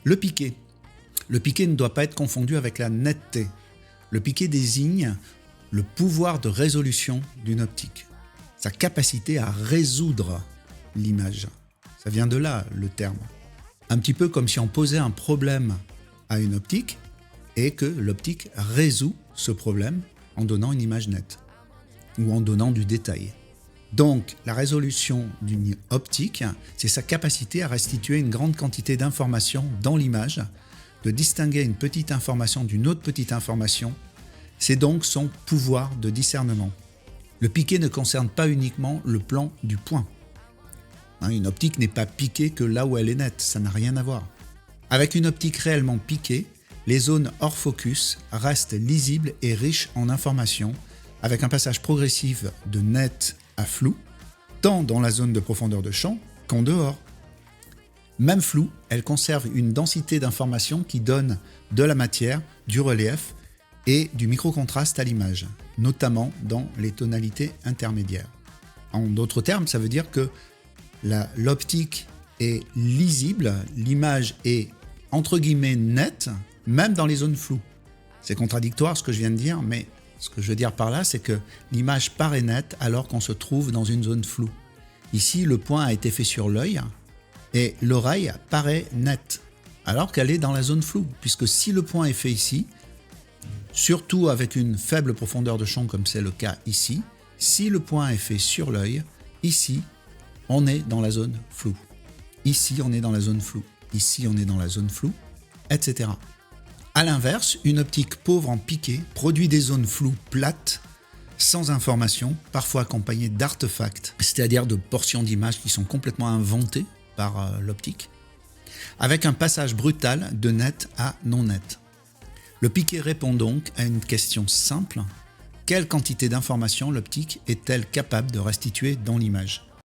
Le piqué. Le piqué ne doit pas être confondu avec la netteté. Le piqué désigne le pouvoir de résolution d'une optique, sa capacité à résoudre l'image. Ça vient de là le terme. Un petit peu comme si on posait un problème à une optique et que l'optique résout ce problème en donnant une image nette ou en donnant du détail. Donc, la résolution d'une optique, c'est sa capacité à restituer une grande quantité d'informations dans l'image, de distinguer une petite information d'une autre petite information. C'est donc son pouvoir de discernement. Le piqué ne concerne pas uniquement le plan du point. Une optique n'est pas piquée que là où elle est nette, ça n'a rien à voir. Avec une optique réellement piquée, les zones hors focus restent lisibles et riches en informations, avec un passage progressif de net à flou, tant dans la zone de profondeur de champ qu'en dehors. Même floue, elle conserve une densité d'informations qui donne de la matière, du relief et du microcontraste à l'image, notamment dans les tonalités intermédiaires. En d'autres termes, ça veut dire que l'optique est lisible, l'image est entre guillemets nette, même dans les zones floues. C'est contradictoire ce que je viens de dire, mais ce que je veux dire par là, c'est que l'image paraît nette alors qu'on se trouve dans une zone floue. Ici, le point a été fait sur l'œil et l'oreille paraît nette alors qu'elle est dans la zone floue, puisque si le point est fait ici, surtout avec une faible profondeur de champ comme c'est le cas ici, si le point est fait sur l'œil, ici, on est dans la zone floue. Ici, on est dans la zone floue. Ici, on est dans la zone floue, etc. A l'inverse, une optique pauvre en piqué produit des zones floues plates, sans information, parfois accompagnées d'artefacts, c'est-à-dire de portions d'images qui sont complètement inventées par l'optique, avec un passage brutal de net à non net. Le piqué répond donc à une question simple: quelle quantité d'informations l'optique est-elle capable de restituer dans l'image ?